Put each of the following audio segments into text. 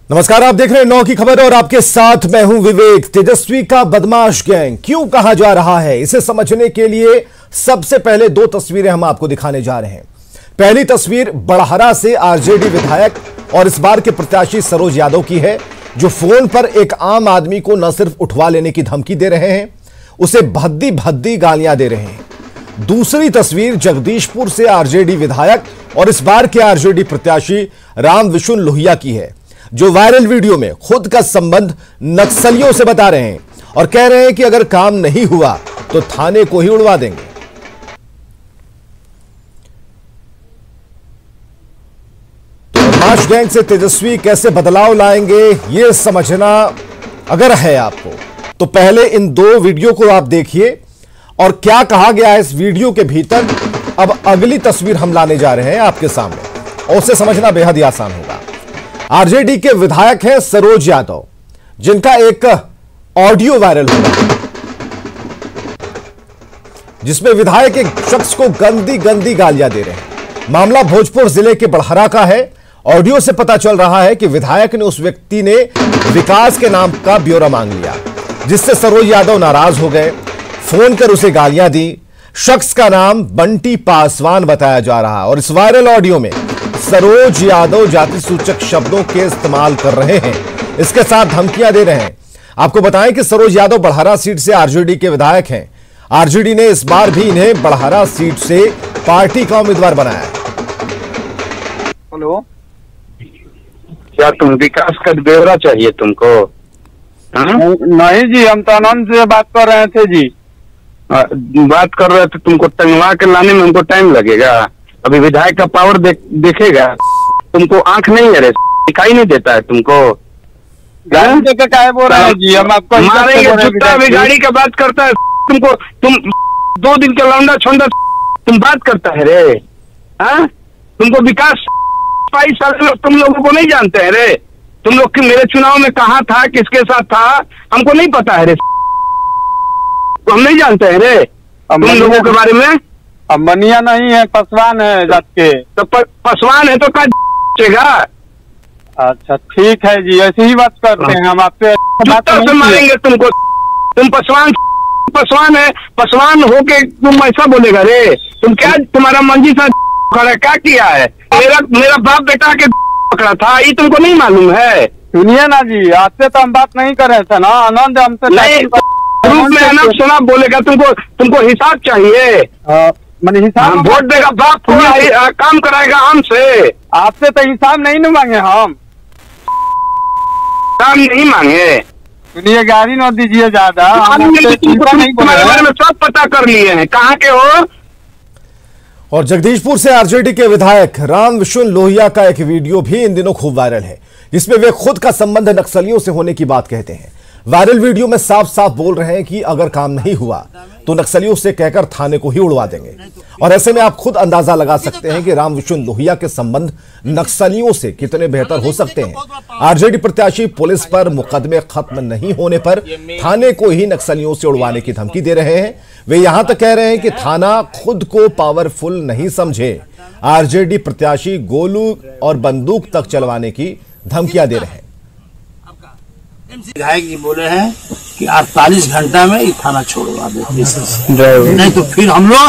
नमस्कार, आप देख रहे हैं 9 की खबर और आपके साथ मैं हूं विवेक। तेजस्वी का बदमाश गैंग क्यों कहा जा रहा है, इसे समझने के लिए सबसे पहले दो तस्वीरें हम आपको दिखाने जा रहे हैं। पहली तस्वीर बड़हरा से आरजेडी विधायक और इस बार के प्रत्याशी सरोज यादव की है, जो फोन पर एक आम आदमी को न सिर्फ उठवा लेने की धमकी दे रहे हैं, उसे भद्दी भद्दी गालियां दे रहे हैं। दूसरी तस्वीर जगदीशपुर से आरजेडी विधायक और इस बार के आरजेडी प्रत्याशी रामविशुन लोहिया की है, जो वायरल वीडियो में खुद का संबंध नक्सलियों से बता रहे हैं और कह रहे हैं कि अगर काम नहीं हुआ तो थाने को ही उड़वा देंगे। तो बदमाश गैंग से तेजस्वी कैसे बदलाव लाएंगे, यह समझना अगर है आपको तो पहले इन दो वीडियो को आप देखिए और क्या कहा गया है इस वीडियो के भीतर। अब अगली तस्वीर हम लाने जा रहे हैं आपके सामने और उसे समझना बेहद ही आसान होगा। आरजेडी के विधायक हैं सरोज यादव, जिनका एक ऑडियो वायरल हो रहा है जिसमें विधायक एक शख्स को गंदी गंदी गालियां दे रहे हैं। मामला भोजपुर जिले के बड़हरा का है। ऑडियो से पता चल रहा है कि विधायक ने उस व्यक्ति ने विकास के नाम का ब्यौरा मांग लिया, जिससे सरोज यादव नाराज हो गए, फोन कर उसे गालियां दी। शख्स का नाम बंटी पासवान बताया जा रहा है और इस वायरल ऑडियो में सरोज यादव जाति सूचक शब्दों के इस्तेमाल कर रहे हैं, इसके साथ धमकियां दे रहे हैं। आपको बताएं कि सरोज यादव बड़हरा सीट से आरजेडी के विधायक हैं। आरजेडी ने इस बार भी इन्हें बड़हरा सीट से पार्टी का उम्मीदवार बनाया है। हेलो, क्या तुम विकास का ब्यौरा चाहिए तुमको? नहीं जी, हम तो आनंद से बात कर रहे थे जी। बात कर रहे थे, तुमको टंगवा के लाने में हमको टाइम लगेगा। अभी विधायक का पावर देखेगा। तुमको आंख नहीं है रे, दिखाई नहीं देता है तुमको? गाड़ी देके काहे बोल रहे हैं जी? हम आपको मारेंगे। चुट्टा अभी गाड़ी का बात करता है तुमको। तुम 2 दिन के लौंडा छोंडा तुम बात करता है रे। तुमको विकास 22 साल लोग तुम लोगों को नहीं जानते हैं रे। तुम लोग मेरे चुनाव में कहाँ था, किसके साथ था, हमको नहीं पता है रे। तो हम नहीं जानते हैं रे तुम लोगों के बारे में। अम्बनिया नहीं है, पासवान है जात के। तो पासवान है तो क्या? अच्छा ठीक है जी, ऐसी ही बात करते हैं हम आपसे। से मारेंगे तुमको। तुम पासवान है, पासवान होके तुम ऐसा बोलेगा रे? तुम क्या, तुम्हारा मंजी सा क्या किया है? मेरा बाप बेटा के पकड़ा था, ये तुमको नहीं मालूम है? सुनिए ना जी, आपसे तो हम बात नहीं कर रहे थे ना। आनंद हमसे नहीं, ग्रुप में अनब शनाब बोलेगा। तुमको हिसाब चाहिए। मैंने हिसाब वोट देगा बाप, काम कराएगा हमसे। आपसे तो हिसाब नहीं न मांगे, हम काम नहीं मांगे। सुनिए, गाड़ी न दीजिए ज्यादा। तुम्हारे बारे में सब पता कर लिए हैं, कहाँ के हो। और जगदीशपुर से आरजेडी के विधायक रामविशुन लोहिया का एक वीडियो भी इन दिनों खूब वायरल है, जिसमें वे खुद का संबंध नक्सलियों से होने की बात कहते हैं। वायरल वीडियो में साफ साफ बोल रहे हैं कि अगर काम नहीं हुआ तो नक्सलियों से कहकर थाने को ही उड़वा देंगे। और ऐसे में आप खुद अंदाजा लगा सकते हैं कि रामविशुन लोहिया के संबंध नक्सलियों से कितने बेहतर हो सकते हैं। आरजेडी प्रत्याशी पुलिस पर मुकदमे खत्म नहीं होने पर थाने को ही नक्सलियों से उड़वाने की धमकी दे रहे हैं। वे यहां तक कह रहे हैं कि थाना खुद को पावरफुल नहीं समझे। आरजेडी प्रत्याशी गोलू और बंदूक तक चलवाने की धमकियां दे रहे हैं। विधायक जी बोले हैं कि 48 घंटा में ये थाना छोड़वा देते, नहीं तो फिर हम लोग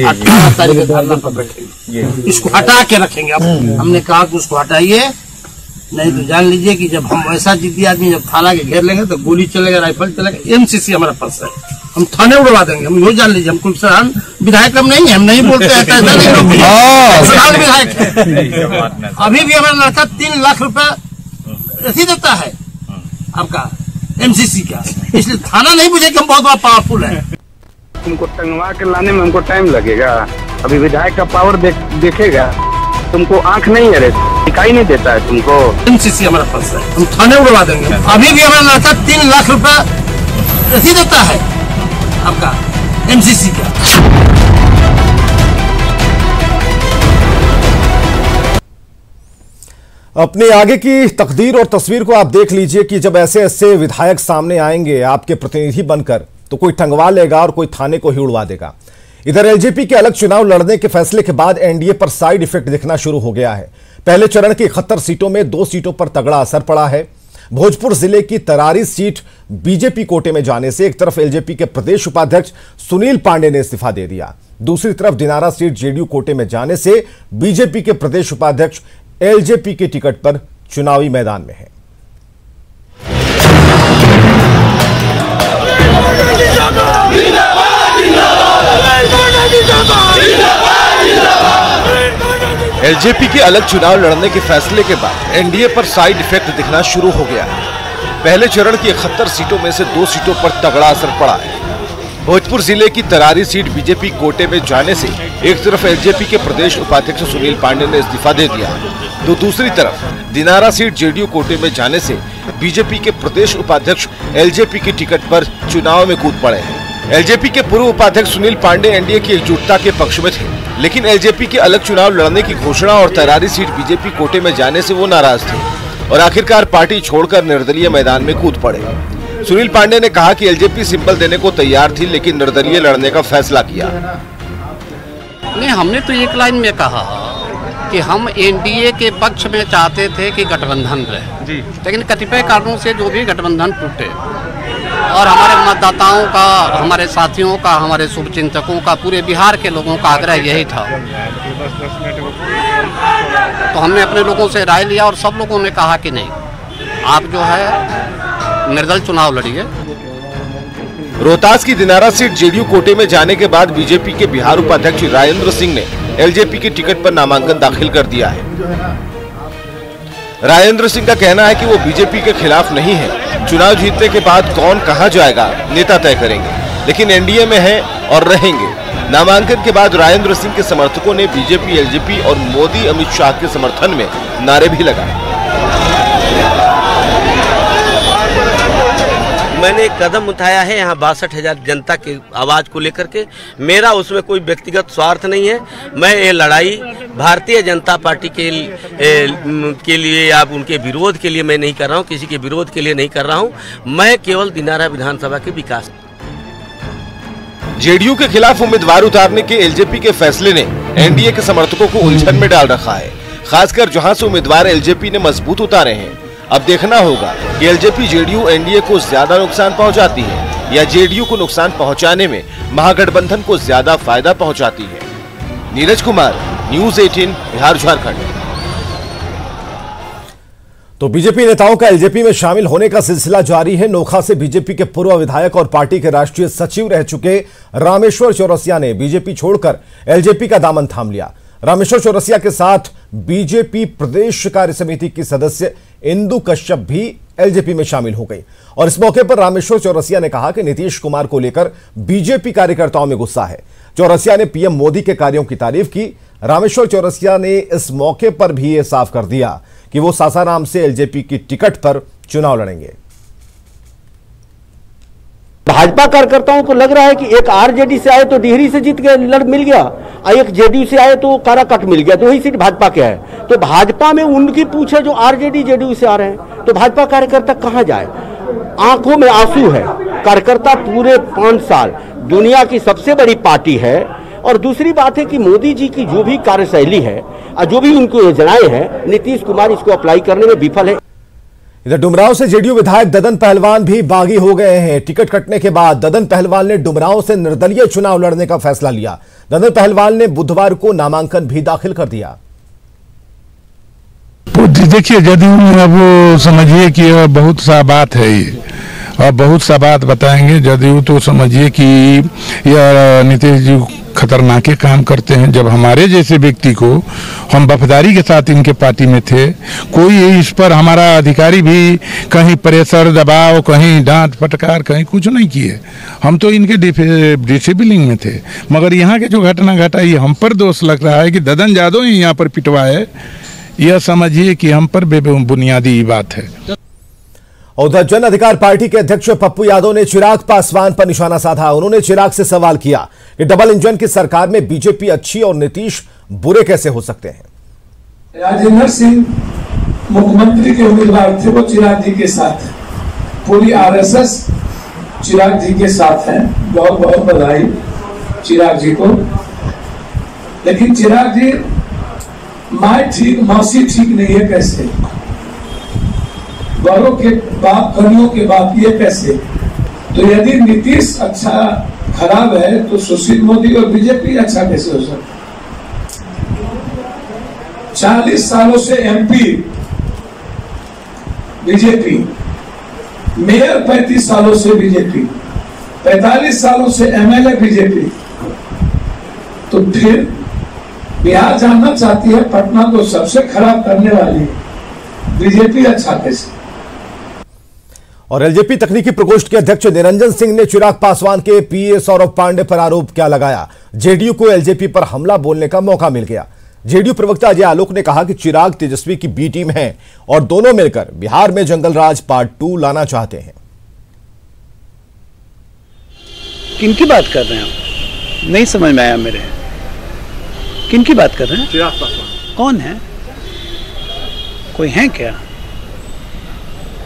18 तारीख के धरना पर बैठेंगे, इसको हटा के रखेंगे। अब हमने कहा कि उसको हटाइए, नहीं तो जान लीजिए कि जब हम वैसा जिद्दी आदमी जब थाना के घेर लेंगे तो गोली चलेगा, राइफल चलेगा। एमसीसी हमारा पास है, हम थाने उड़वा देंगे। हम यो जान लीजिए, हम कोई सराहन विधायक हम नहीं है, हम नहीं बोलते हैं विधायक। अभी भी हमारा लड़का 3 लाख रुपए रसीद देता है आपका एमसीसी का, इसलिए थाना नहीं बुझे कि हम बहुत बड़ा पावरफुल है। तुमको टंगवा के लाने में हमको टाइम लगेगा। अभी विधायक का पावर देखेगा। तुमको आंख नहीं है रे, दिखाई नहीं देता है तुमको? एमसीसी हमारा पास है, हम थाने उड़वा देंगे। अभी भी हमारा लड़का 3 लाख रुपए रसीद देता है आपका एमसीसी का। अपने आगे की तकदीर और तस्वीर को आप देख लीजिए कि जब ऐसे ऐसे विधायक सामने आएंगे आपके प्रतिनिधि बनकर, तो कोई टंगवा लेगा और कोई थाने को ही उड़वा देगा। इधर एलजेपी के अलग चुनाव लड़ने के फैसले के बाद एनडीए पर साइड इफेक्ट दिखना शुरू हो गया है। पहले चरण की 71 सीटों में 2 सीटों पर तगड़ा असर पड़ा है। भोजपुर जिले की तरारी सीट बीजेपी कोटे में जाने से एक तरफ एलजेपी के प्रदेश उपाध्यक्ष सुनील पांडे ने इस्तीफा दे दिया, दूसरी तरफ दिनारा सीट जेडीयू कोटे में जाने से बीजेपी के प्रदेश उपाध्यक्ष एलजेपी के टिकट पर चुनावी मैदान में है। एलजेपी के अलग चुनाव लड़ने के फैसले के बाद एनडीए पर साइड इफेक्ट दिखना शुरू हो गया है। पहले चरण की 71 सीटों में से 2 सीटों पर तगड़ा असर पड़ा है। भोजपुर जिले की तरारी सीट बीजेपी कोटे में जाने से एक तरफ एलजेपी के प्रदेश उपाध्यक्ष सुनील पांडे ने इस्तीफा दे दिया, तो दूसरी तरफ दिनारा सीट जेडीयू कोटे में जाने से बीजेपी के प्रदेश उपाध्यक्ष एलजेपी के टिकट पर चुनाव में कूद पड़े हैं। एलजेपी के पूर्व उपाध्यक्ष सुनील पांडे एनडीए की एकजुटता के पक्ष में थे, लेकिन एलजेपी के अलग चुनाव लड़ने की घोषणा और तरारी सीट बीजेपी कोटे में जाने से वो नाराज थे और आखिरकार पार्टी छोड़कर निर्दलीय मैदान में कूद पड़े। सुनील पांडे ने कहा कि एलजेपी सिंबल देने को तैयार थी, लेकिन निर्दलीय लड़ने का फैसला किया। नहीं, हमने तो एक लाइन में कहा कि हम एनडीए के पक्ष में चाहते थे कि गठबंधन रहे जी, लेकिन कतिपय कारणों से जो भी गठबंधन टूटे और हमारे मतदाताओं का, हमारे साथियों का, हमारे शुभचिंतकों का, पूरे बिहार के लोगों का आग्रह यही था, तो हमने अपने लोगों से राय लिया और सब लोगों ने कहा कि नहीं, आप जो है निर्दल चुनाव लड़िए। रोहतास की दिनारा सीट जेडीयू कोटे में जाने के बाद बीजेपी के बिहार उपाध्यक्ष राजेंद्र सिंह ने एलजेपी के टिकट पर नामांकन दाखिल कर दिया है। राजेंद्र सिंह का कहना है कि वो बीजेपी के खिलाफ नहीं है, चुनाव जीतने के बाद कौन कहां जाएगा नेता तय करेंगे, लेकिन एनडीए में हैं और रहेंगे। नामांकन के बाद राजेंद्र सिंह के समर्थकों ने बीजेपी, एलजेपी और मोदी अमित शाह के समर्थन में नारे भी लगाए। मैंने एक कदम उठाया है यहाँ 62,000 जनता की आवाज़ को लेकर के। मेरा उसमें कोई व्यक्तिगत स्वार्थ नहीं है। मैं ये लड़ाई भारतीय जनता पार्टी के लिए या उनके विरोध के लिए मैं नहीं कर रहा हूँ, किसी के विरोध के लिए नहीं कर रहा हूँ। मैं केवल दिनारा विधानसभा के विकास। जेडीयू के खिलाफ उम्मीदवार उतारने के एलजेपी के फैसले ने एनडीए के समर्थकों को उलझन में डाल रखा है, खासकर जहां से उम्मीदवार एलजेपी ने मजबूत उतारे हैं। अब देखना होगा कि एलजेपी जेडीयू एनडीए को ज्यादा नुकसान पहुंचाती है या जेडीयू को नुकसान पहुंचाने में महागठबंधन को ज्यादा फायदा पहुंचाती है। नीरज कुमार, न्यूज़ 18, बिहार झारखंड। तो बीजेपी नेताओं का एलजेपी में शामिल होने का सिलसिला जारी है। नोखा से बीजेपी के पूर्व विधायक और पार्टी के राष्ट्रीय सचिव रह चुके रामेश्वर चौरसिया ने बीजेपी छोड़कर एलजेपी का दामन थाम लिया। रामेश्वर चौरसिया के साथ बीजेपी प्रदेश कार्य समिति की सदस्य इंदु कश्यप भी एलजेपी में शामिल हो गई और इस मौके पर रामेश्वर चौरसिया ने कहा कि नीतीश कुमार को लेकर बीजेपी कार्यकर्ताओं में गुस्सा है। चौरसिया ने पीएम मोदी के कार्यों की तारीफ की। रामेश्वर चौरसिया ने इस मौके पर भी यह साफ कर दिया कि वो सासाराम से एलजेपी की टिकट पर चुनाव लड़ेंगे। भाजपा कार्यकर्ताओं को लग रहा है कि एक आरजेडी से आए तो डिहरी से जीत के लड़ मिल गया और एक जेडीयू से आए तो काराकाट मिल गया, तो वही सीट भाजपा के है। तो भाजपा में उनकी पूछे जो आरजेडी जेडीयू से आ रहे हैं, तो भाजपा कार्यकर्ता कहां जाए? आंखों में आंसू है। कार्यकर्ता पूरे 5 साल दुनिया की सबसे बड़ी पार्टी है और दूसरी बात है कि मोदी जी की जो भी कार्यशैली है और जो भी उनको योजनाएं हैं, नीतीश कुमार इसको अप्लाई करने में विफल है। इधर डुमरांव से जेडीयू विधायक ददन पहलवान भी बागी हो गए हैं। टिकट कटने के बाद ददन पहलवान ने डुमरांव से निर्दलीय चुनाव लड़ने का फैसला लिया। ददन पहलवान ने बुधवार को नामांकन भी दाखिल कर दिया। देखिए, जदयू में अब समझिए कि बहुत सा बात है ये, और बहुत सा बात बताएंगे। जदयू तो समझिए कि यह नीतीश जी खतरनाक काम करते हैं। जब हमारे जैसे व्यक्ति को, हम वफादारी के साथ इनके पार्टी में थे, कोई इस पर हमारा अधिकारी भी कहीं प्रेशर दबाव, कहीं डांट फटकार, कहीं कुछ नहीं किए। हम तो इनके डिसिप्लिन में थे। मगर यहाँ के जो घटना घटा, ये हम पर दोष लग रहा है कि ददन यादव ही यहाँ पर पिटवाए। यह समझिए कि हम पर बुनियादी बात है। उधर जन अधिकार पार्टी के अध्यक्ष पप्पू यादव ने चिराग पासवान पर निशाना साधा। उन्होंने चिराग से सवाल किया कि डबल इंजन की सरकार में बीजेपी अच्छी और नीतीश बुरे कैसे हो सकते हैं। राजेंद्र सिंह मुख्यमंत्री के उम्मीदवार थे, वो चिराग जी के साथ, पूरी आरएसएस चिराग जी के साथ है। बहुत बहुत बधाई चिराग जी को। लेकिन चिराग जी माँ ठीक मौसी ठीक नहीं है कैसे, बड़ों के बाप कनियों के बाप ये कैसे। तो यदि नीतीश अच्छा खराब है तो सुशील मोदी और बीजेपी अच्छा कैसे हो सकता। 40 सालों से एमपी बीजेपी, मेयर 35 सालों से बीजेपी, 45 सालों से एमएलए बीजेपी, तो फिर बिहार जानना चाहती है पटना को सबसे खराब करने वाली बीजेपी अच्छा कैसे। और एलजेपी तकनीकी प्रकोष्ठ के अध्यक्ष निरंजन सिंह ने चिराग पासवान के पीए सौरभ पांडे पर आरोप क्या लगाया। जेडीयू को एलजेपी पर हमला बोलने का मौका मिल गया। जेडीयू प्रवक्ता अजय आलोक ने कहा कि चिराग तेजस्वी की बी टीम है और दोनों मिलकर बिहार में जंगल राज पार्ट 2 लाना चाहते हैं। किनकी बात कर रहे हैं आप? नहीं समझ में आया मेरे। किनकी बात कर रहे हैं? चिराग पासवान कौन है? कोई है क्या?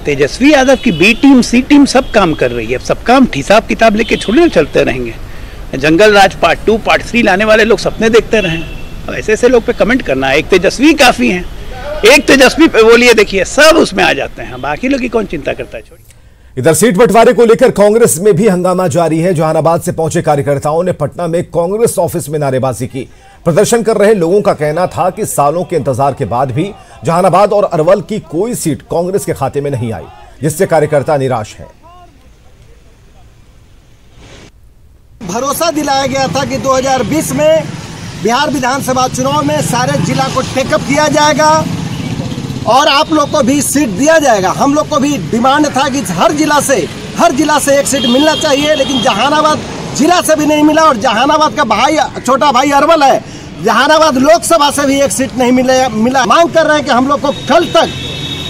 तेजस्वी यादव की बी टीम सी टीम सब काम कर रही है। सब काम हिसाब किताब लेके छोड़ने चलते रहेंगे। जंगल राज पार्ट 2 पार्ट 3 लाने वाले लोग सपने देखते रहे। अब ऐसे ऐसे लोग पे कमेंट करना, एक तेजस्वी काफी है। एक तेजस्वी पे बोलिए, देखिए सब उसमें आ जाते हैं, बाकी लोग की कौन चिंता करता है। छोड़िए। इधर सीट बंटवारे को लेकर कांग्रेस में भी हंगामा जारी है। जहानाबाद से पहुंचे कार्यकर्ताओं ने पटना में कांग्रेस ऑफिस में नारेबाजी की। प्रदर्शन कर रहे लोगों का कहना था कि सालों के इंतजार के बाद भी जहानाबाद और अरवल की कोई सीट कांग्रेस के खाते में नहीं आई, जिससे कार्यकर्ता निराश हैं। भरोसा दिलाया गया था कि 2020 में बिहार विधानसभा चुनाव में सारे जिला को टेकअप किया जाएगा और आप लोग को भी सीट दिया जाएगा। हम लोग को भी डिमांड था कि हर जिला से एक सीट मिलना चाहिए, लेकिन जहानाबाद जिला से भी नहीं मिला। और जहानाबाद का भाई, छोटा भाई अरवल है, जहानाबाद लोकसभा से भी एक सीट नहीं मिला। मांग कर रहे हैं कि हम लोग को कल तक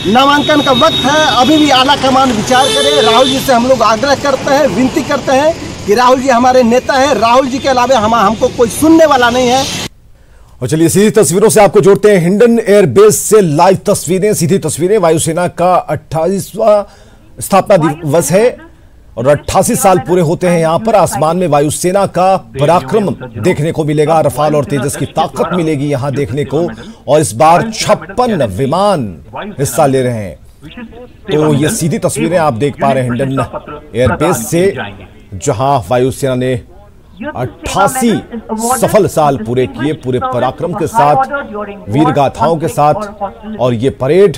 नामांकन का वक्त है, अभी भी आला कमान विचार करे। राहुल जी से हम लोग आग्रह करते हैं, विनती करते हैं कि राहुल जी हमारे नेता हैं। राहुल जी के अलावा हमको कोई सुनने वाला नहीं है। और चलिए सीधी तस्वीरों से आपको जोड़ते हैं हिंडन एयरबेस से लाइव तस्वीरें। सीधी तस्वीरें। वायुसेना का 28वां स्थापना दिवस है और 88 साल पूरे होते हैं। यहां पर आसमान में वायुसेना का पराक्रम देखने को मिलेगा। रफाल और तेजस की ताकत मिलेगी यहां देखने को। और इस बार 56 विमान हिस्सा ले रहे हैं। तो ये सीधी तस्वीरें आप देख पा रहे हैं हिंडन एयरबेस से, जहां वायुसेना ने 88 सफल साल पूरे किए, पूरे पराक्रम के साथ, वीर गाथाओं के साथ। और ये परेड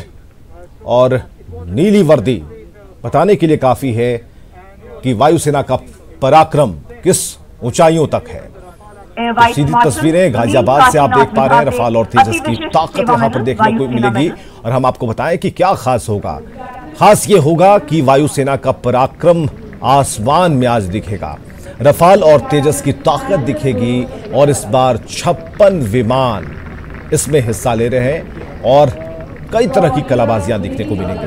और नीली वर्दी बताने के लिए काफी है कि वायुसेना का पराक्रम किस ऊंचाइयों तक है। तो सीधी तस्वीरें गाजियाबाद से आप देख पा रहे हैं। रफाल और तेजस की ताकत यहां पर देखने को मिलेगी। और हम आपको बताएं कि क्या खास होगा। खास ये होगा कि वायुसेना का पराक्रम आसमान में आज दिखेगा। रफाल और तेजस की ताकत दिखेगी और इस बार 56 विमान इसमें हिस्सा ले रहे हैं और कई तरह की कलाबाजियां दिखने को मिलेंगी।